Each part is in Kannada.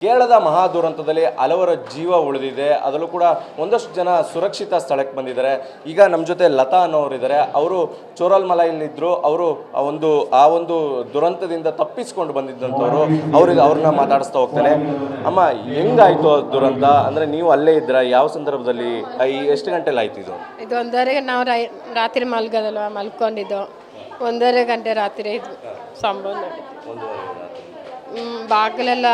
ಕೇರಳದ ಮಹಾ ದುರಂತದಲ್ಲಿ ಹಲವರ ಜೀವ ಉಳಿದಿದೆ. ಅದರಲ್ಲೂ ಕೂಡ ಒಂದಷ್ಟು ಜನ ಸುರಕ್ಷಿತ ಸ್ಥಳಕ್ಕೆ ಬಂದಿದ್ದಾರೆ. ಈಗ ನಮ್ಮ ಜೊತೆ ಲತಾ ಅನ್ನೋರಿದ್ದಾರೆ. ಅವರು ಚೋರಲ್ಮಲೆಯಲ್ಲಿದ್ದರು. ಅವರು ಆ ಒಂದು ದುರಂತದಿಂದ ತಪ್ಪಿಸ್ಕೊಂಡು ಬಂದಿದ್ದಂಥವ್ರು. ಅವ್ರನ್ನ ಮಾತಾಡಿಸ್ತಾ ಹೋಗ್ತಾನೆ. ಅಮ್ಮ, ಹೆಂಗಾಯ್ತು ದುರಂತ? ಅಂದರೆ ನೀವು ಅಲ್ಲೇ ಇದ್ದೀರಾ? ಯಾವ ಸಂದರ್ಭದಲ್ಲಿ? ಎಷ್ಟು ಗಂಟೆಲಿ ಆಯ್ತು ಇದು? 1:30ಗೆ ನಾವು ರಾತ್ರಿ ಮಲ್ಗೋದಲ್ವ, ಮಲ್ಕೊಂಡಿದ್ದು 1:30 ಗಂಟೆ ರಾತ್ರಿ ಇದು ಸಂಭವ ನೋಡಿ. ಬಾಗಿಲೆಲ್ಲ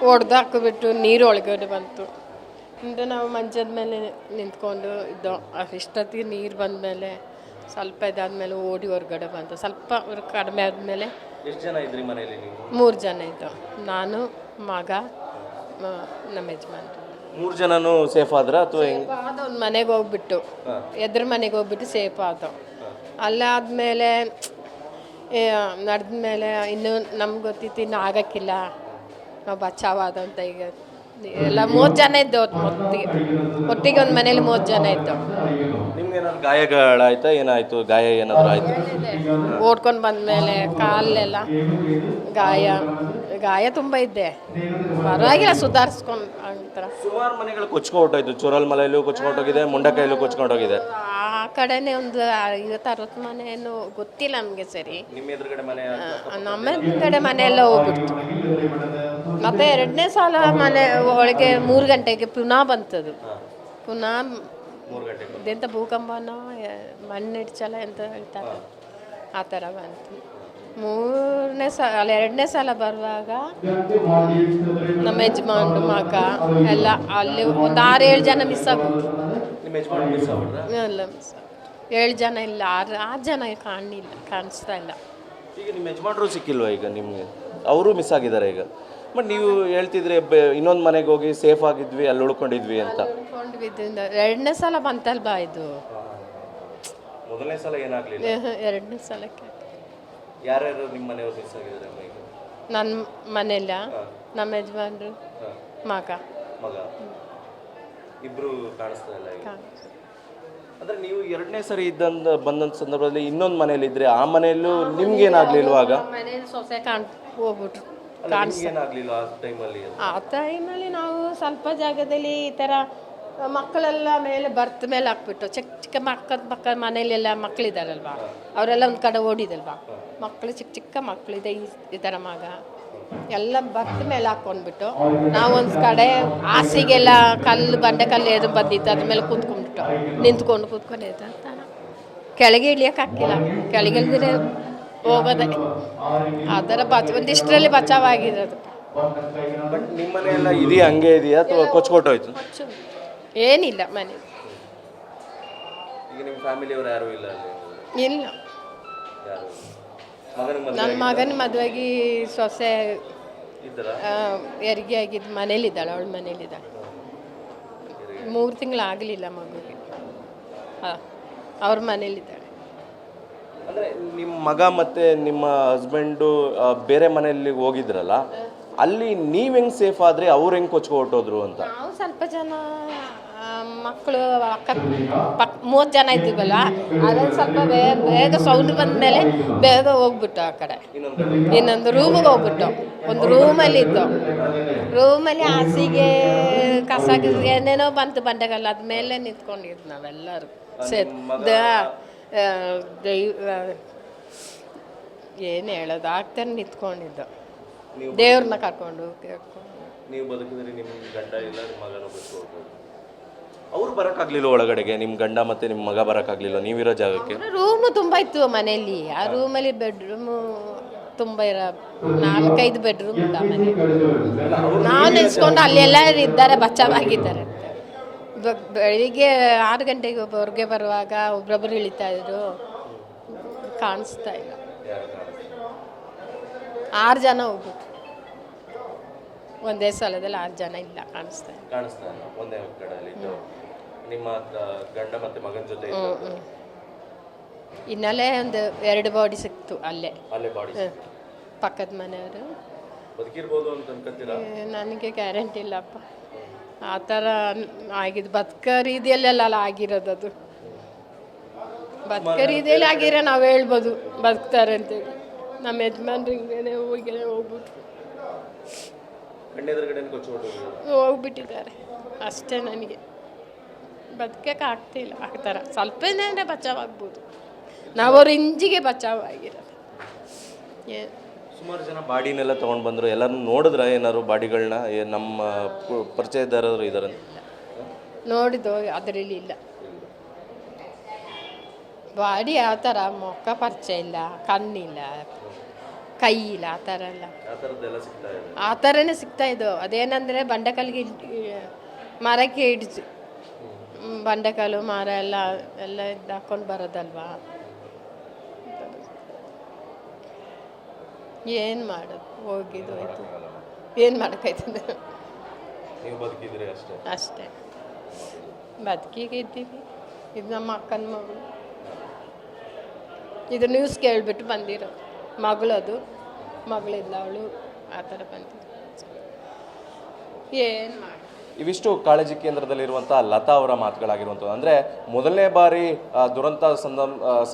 ಹೊಡೆದಾಕಿಬಿಟ್ಟು ನೀರು ಒಳಗಡೆ ಬಂತು. ಅಂದರೆ ನಾವು ಮಂಚದ ಮೇಲೆ ನಿಂತ್ಕೊಂಡು ಇದ್ದೋ. ಇಷ್ಟೊತ್ತಿಗೆ ನೀರು ಬಂದಮೇಲೆ ಸ್ವಲ್ಪ ಇದಾದ್ಮೇಲೆ ಓಡಿ ಹೊರಗಡೆ ಬಂತು. ಸ್ವಲ್ಪ ಕಡಿಮೆ ಆದಮೇಲೆ ಎಷ್ಟು ಜನ ಇದ್ರಿ ಮನೆಯಲ್ಲಿ ನೀವು? 3 ಜನ ಇದ್ದೋ. ನಾನು, ಮಗ, ನಮ್ಮ ಯಜಮಾನ್ರು. 3 ಜನನೂ ಸೇಫ್ ಆದ್ರ ಅಥವಾ ಒಂದು ಮನೆಗೆ ಹೋಗ್ಬಿಟ್ಟು ಎದ್ರ ಮನೆಗೆ ಹೋಗ್ಬಿಟ್ಟು ಸೇಫ್ ಆದವು. ಅಲ್ಲಾದ್ಮೇಲೆ ನಡೆದ್ಮೇಲೆ ಇನ್ನೂ ನಮ್ಗೆ ಗೊತ್ತಿತ್ತು ಇನ್ನು ಆಗೋಕ್ಕಿಲ್ಲ, ನಾವು ಬಚಾವಾದ ಅಂತ. ಈಗ ಎಲ್ಲ 30 ಜನ ಇದ್ದವು ಒಟ್ಟಿಗೆ ಒಂದು ಮನೇಲಿ 30 ಜನ ಇದ್ದವು. ನಿಮ್ಗೆ ಏನಾದ್ರು ಗಾಯಗಳಾಯ್ತಾ? ಏನಾಯ್ತು? ಗಾಯ ಏನಾದ್ರು ಆಯ್ತು? ಓಡ್ಕೊಂಡು ಬಂದಮೇಲೆ ಕಾಲೆಲ್ಲ ಗಾಯ ತುಂಬ ಇದ್ದೆ, ಪರವಾಗಿಲ್ಲ, ಸುಧಾರಿಸ್ಕೊಂಡು ಅಂತರ. ಸುಮಾರು ಮನೆಗಳು ಕೊಚ್ಕೊಂಡೋಯ್ತು. ಚೋರಲ್ಮಲೆಯಲ್ಲೂ ಕೊಚ್ಕೊಂಡೋಗಿದೆ, ಮುಂಡಕೈಯಲ್ಲೂ ಕೊಚ್ಕೊಂಡೋಗಿದೆ. ಆ ಕಡೆನೇ ಒಂದು 50-60 ಮನೆ ಏನು ಗೊತ್ತಿಲ್ಲ ನಮಗೆ ಸರಿ. ನಿಮ್ಮ ಎದುರುಗಡೆ ಮನೆ? ನಮ್ಮ ಎದುರುಗಡೆ ಮನೆಯೆಲ್ಲ ಹೋಗ್ಬಿಡ್ತು. ಮತ್ತೆ 2ನೇ ಸಲ ಮನೆ ಒಳಗೆ 3 ಗಂಟೆಗೆ ಪುನಃ ಬಂತದು. ಪುನಃ 3 ಗಂಟೆಗೆ ಇದೆಂತ ಭೂಕಂಪನೋ ಮಣ್ಣಿಡ್ಚಲ ಎಂತ ಹೇಳ್ತಾರೆ, ಆ ಥರ ಬಂತು. 2ನೇ ಸಲ ಬರುವಾಗ ನಮ್ಮ ಯಜಮಾನ್ರು, ಮಗ ಎಲ್ಲ ಅಲ್ಲಿ ಒಂದು 6-7 ಜನ ಮಿಸ್ ಆಗ್ಬಿಟ್ರು. ಎಲ್ಲ ಮಿಸ್ 7 ಜನ ಇಲ್ಲ, 6 ಜನ ಕಾಣಿಸ್ತಾ ಇಲ್ಲ. ಈಗ ನಿಮ್ಮ ಯಜಮಾನ್ರು ಸಿಕ್ಕಿಲ್ವಾ? ಈಗ ನಿಮಗೆ ಅವರು ಮಿಸ್ ಆಗಿದ್ದಾರೆ ಈಗ. ಬಟ್ ನೀವು ಹೇಳ್ತಿದ್ರೆ ಇನ್ನೊಂದು ಮನೆಗೆ ಹೋಗಿ ಸೇಫ್ ಆಗಿದ್ವಿ, ಅಲ್ಲಿ ಉಳ್ಕೊಂಡಿದ್ವಿ ಅಂತ. 2ನೇ ಸಲ ಬಂತಲ್ವಾ ಇದು? ಮೊದಲನೇ ಸಲ ಏನಾಗಲಿಲ್ಲ, 2ನೇ ಸಲಕ್ಕೆ. ಯಾರ್ಯಾರು ನಿಮ್ಮ ಮನೆಯವರು ಮಿಸ್ ಆಗಿದ್ದಾರೆ? ನನ್ನ ಮನೆಯಲ್ಲ, ನಮ್ಮ ಯಜಮಾನ್ರು, ಮಗ ಇಬ್ರು ಕಾಣಿಸ್ತಾ ಇಲ್ಲ ಈಗ. ಅಂದ್ರೆ ನೀವು 2ನೇ ಸರಿ ಬಂದಂತ ಸಂದರ್ಭದಲ್ಲಿ ಇನ್ನೊಂದು ಮನೇಲಿ ಇದ್ರೆ, ಆ ಮನೆಯಲ್ಲೂ ನಿಮ್ಗೆ ಏನಾಗ್ಲಿಲ್ವಾಗ? ಮನೇಲಿ ಸೊಸೆ ಹೋಗ್ಬಿಟ್ರು. ಆ ಟೈಮಲ್ಲಿ ನಾವು ಸ್ವಲ್ಪ ಜಾಗದಲ್ಲಿ ಈ ಥರ ಮಕ್ಕಳೆಲ್ಲ ಮೇಲೆ ಬರ್ತ ಮೇಲೆ ಹಾಕ್ಬಿಟ್ಟು ಚಿಕ್ಕ ಚಿಕ್ಕ ಮಕ್ಕಳ ಮನೇಲೆಲ್ಲ ಮಕ್ಕಳಿದಾರಲ್ವಾ, ಅವರೆಲ್ಲ ಒಂದು ಕಡೆ ಓಡಿದಲ್ವಾ, ಮಕ್ಕಳು ಚಿಕ್ಕ ಮಕ್ಕಳಿದೆ. ಈ ಥರ ಮಗ ಎಲ್ಲ ಬರ್ತ ಮೇಲೆ ಹಾಕ್ಕೊಂಡ್ಬಿಟ್ಟು ನಾವು ಒಂದು ಕಡೆ ಹಾಸಿಗೆಲ್ಲ ಬಂಡೆಕಲ್ಲು ಎದು ಬಂದಿತ್ತು, ಅದ್ರ ಮೇಲೆ ನಿಂತ್ಕೊಂಡು ಅಂತ ಕೆಳಗೆ ಇಳಿಯೋಕೆ ಹಾಕಿಲ್ಲ. ಕೆಳಗೆ ಇಳಿದ್ರೆ ಹೋಗೋದೆ. ಆ ಥರ ಒಂದಿಷ್ಟರಲ್ಲಿ ಬಚಾವಾಗಿರೋದು. ಬಟ್ ನಿಮ್ಮ ಮನೆ ಎಲ್ಲ ಇದೆಯಾ, ಹಂಗೆ ಇದೆಯಾ ಅಥವಾ ಕೊಚ್ಕೊಟ್ಟೋಯ್ತು? ಏನಿಲ್ಲ ಮನೆ. ಈಗ ನಿಮ್ಮ ಫ್ಯಾಮಿಲಿಯವರು ಯಾರು ಇಲ್ಲ? ಇಲ್ಲ. ನನ್ನ ಮಗನ ಮದುವೆಗೆ ಸೊಸೆ ಹೆರಿಗೆ ಆಗಿದ್ದು ಮನೇಲಿದ್ದಾಳೆ, ಅವಳ ಮನೇಲಿದ್ದಾಳೆ. 3 ತಿಂಗಳು ಆಗಲಿಲ್ಲ ಮಗುಗೆ. ಅವ್ರ ಮನೇಲಿದ್ದಾಳೆ. ಅಂದರೆ ನಿಮ್ಮ ಮಗ ಮತ್ತು ನಿಮ್ಮ ಹಸ್ಬೆಂಡು ಬೇರೆ ಮನೆಯಲ್ಲಿ ಹೋಗಿದ್ರಲ್ಲ, ಅಲ್ಲಿ ನೀವು ಹೆಂಗೆ ಸೇಫ್ ಆದರೆ ಅವ್ರು ಹೆಂಗೆ ಕೊಚ್ಕೊಟ್ಟೋದ್ರು ಅಂತ? ನಾವು ಸ್ವಲ್ಪ ಜನ ಮಕ್ಕಳು 30 ಜನ ಇದ್ದೀವಲ್ಲ, ಅದ್ರಲ್ಲಿ ಸ್ವಲ್ಪ ಬೇಗ ಸೌಂಡ್ ಬಂದ ಮೇಲೆ ಬೇಗ ಹೋಗ್ಬಿಟ್ಟು ಆ ಕಡೆ ಇನ್ನೊಂದು ರೂಮಿಗೆ ಹೋಗ್ಬಿಟ್ಟು ಒಂದು ರೂಮಲ್ಲಿ ಇದ್ದು. ರೂಮಲ್ಲಿ ಹಾಸಿಗೆ ಕಸ ಏನೇನೋ ಬಂತು ಬಂಡೆಗಲ್ಲ, ಅದ್ಮೇಲೆ ನಿಂತ್ಕೊಂಡಿದ್ದು ನಾವೆಲ್ಲರೂ ಏನು ಹೇಳೋದು ಆಗ್ತಾನೆ ನಿಂತ್ಕೊಂಡಿದ್ದು. ದೇವ್ರನ್ನ ಕರ್ಕೊಂಡು ನೀವು ಬದುಕಿದ್ರೆ ನಿಮ್ಮ ಗಂಡ ಇಲ್ಲ, ನಿಮ್ಮ ಮಗನ ಬದುಕೋದು. ಅವ್ರು ಬರೋಕ್ಕಾಗಲಿಲ್ಲ ಒಳಗಡೆಗೆ? ನಿಮ್ಮ ಗಂಡ ಮತ್ತು ನಿಮ್ಮ ಮಗ ಬರೋಕ್ಕಾಗಲಿಲ್ಲ ನೀವಿರೋ ಜಾಗಕ್ಕೆ? ರೂಮು ತುಂಬ ಇತ್ತು ಮನೆಯಲ್ಲಿ. ಆ ರೂಮಲ್ಲಿ ಬೆಡ್ರೂಮು ತುಂಬ 4-5 ಬೆಡ್ರೂಮ್ ಇಲ್ಲ ಮನೆ. ನಾವು ನೆನೆಸ್ಕೊಂಡು ಅಲ್ಲೆಲ್ಲ ಇದ್ದಾರೆ, ಬಚಾವಾಗಿದ್ದಾರೆ. ಬೆಳಿಗ್ಗೆ 6 ಗಂಟೆಗೆ ಹೊರಗೆ ಬರುವಾಗ ಒಬ್ಬೊಬ್ಬರು ಇಳಿತಾ ಇದ್ರು, ಕಾಣಿಸ್ತಾ ಇಲ್ಲ. 6 ಜನ ಹೋಗ್ಬಿಟ್ಟು ಒಂದೇ ಸಲದಲ್ಲಿ 6 ಜನ ಇಲ್ಲ, ಕಾಣಿಸ್ತಾ ಇಲ್ಲ. ಒಂದೇ ಕಡೆಯಲ್ಲಿ ನಿಮ್ಮ ಗಂಡ ಮತ್ತೆ ಮಗನ ಜೊತೆ ಇನ್ನಲ್ಲೇ ಒಂದು 2 ಬಾಡಿ ಸಿಕ್ತು ಅಲ್ಲೇ ಬಾಡಿ. ಪಕ್ಕದ ಮನೆಯವರು ಬದುಕಿರ್ಬೋದು ಅಂತ ಅನ್ಕೊಂತೀರಾ? ನನಗೆ ಗ್ಯಾರಂಟಿ ಇಲ್ಲಪ್ಪ. ಆ ಥರ ಆಗಿದ್ದು ಬದುಕ ರೀತಿಯಲ್ಲೆಲ್ಲ ಆಗಿರೋದು. ಅದು ಬದುಕ ರೀತಿಯಲ್ಲಿ ಆಗಿರೋ ನಾವು ಹೇಳ್ಬೋದು ಬದುಕ್ತಾರೆ ಅಂತೇಳಿ. ನಮ್ಮ ಯಜಮಾನ್ರು ಹಿಂಗೇನೆ ಹೋಗ್ಬಿಟ್ರು. ಕಣ್ಣೆದುರುಗಡೆ ಕೊಚ್ಚೋದು ಹೋಗ್ಬಿಟ್ಟಿದ್ದಾರೆ ಅಷ್ಟೇ. ನನಗೆ ಬದುಕಕ್ಕೆ ಆಗ್ತಿಲ್ಲ ಆ ಥರ. ಸ್ವಲ್ಪ ಅಂದರೆ ಬಚಾವಾಗ್ಬೋದು, ನಾವು ಅವ್ರ ಇಂಜಿಗೆ ಬಚಾವಾಗಿರೋದು. ಸುಮಾರು ಜನ ಬಾಡಿನೆಲ್ಲ ತೊಗೊಂಡು ಬಂದರು, ಎಲ್ಲರೂ ನೋಡಿದ್ರೆ ಏನಾದ್ರು ಬಾಡಿಗಳನ್ನ ನಮ್ಮ ಪರಿಚಯದಾರರು ಇದ್ದಾರೆ ನೋಡಿದ್ದು ಅದರಲ್ಲಿ ಇಲ್ಲ. ಬಾಡಿ ಯಾವ ಥರ ಮುಖ ಪರಿಚಯ ಇಲ್ಲ, ಕಣ್ಣಿಲ್ಲ, ಕೈ ಇಲ್ಲ, ಆ ಥರ ಎಲ್ಲ ಆ ಥರನೇ ಸಿಗ್ತಾ ಇದ್ದವು. ಅದೇನಂದರೆ ಬಂಡೆಕಲ್ಲಿಗೆ ಮರಕ್ಕೆ ಹಿಡಿದು ಬಂಡೆಕಲ್ಲು ಮರ ಎಲ್ಲ ಎಲ್ಲ ಹಾಕೊಂಡು ಬರೋದಲ್ವಾ. ಏನು ಮಾಡೋದು, ಹೋಗಿದ್ದು ಹೋಯ್ತು, ಏನು ಮಾಡೋಕ್ಕಾಯ್ತದೆ. ಅಷ್ಟೇ ಬದುಕಿಗೆ ಇದ್ದೀವಿ. ಇದು ನಮ್ಮ ಅಕ್ಕನ ಮಗಳು. ಇದು ನ್ಯೂಸ್ ಕೇಳಿಬಿಟ್ಟು ಬಂದಿರೋ ಮಗಳದು, ಮಗಳಿಲ್ಲ ಅವಳು, ಆ ಥರ ಬಂದಿದ್ದು. ಏನು ಮಾಡಿ ಇವಿಷ್ಟು ಕಾಳಜಿ ಕೇಂದ್ರದಲ್ಲಿರುವಂಥ ಲತಾ ಅವರ ಮಾತುಗಳಾಗಿರುವಂಥದ್ದು. ಅಂದರೆ ಮೊದಲನೇ ಬಾರಿ ದುರಂತ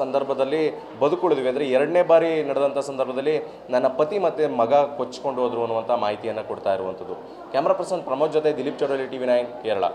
ಸಂದರ್ಭದಲ್ಲಿ ಬದುಕುಳಿದ್ವಿ, ಅಂದರೆ ಎರಡನೇ ಬಾರಿ ನಡೆದಂಥ ಸಂದರ್ಭದಲ್ಲಿ ನನ್ನ ಪತಿ ಮತ್ತು ಮಗ ಕೊಚ್ಕೊಂಡು ಹೋದ್ರು ಅನ್ನುವಂಥ ಮಾಹಿತಿಯನ್ನು ಕೊಡ್ತಾ ಇರುವಂಥದ್ದು. ಕ್ಯಾಮ್ರಾ ಪರ್ಸನ್ ಪ್ರಮೋದ್ ಜೊತೆ ದಿಲೀಪ್ ಚೌಡಲಿ, TV9 ಕೇರಳ.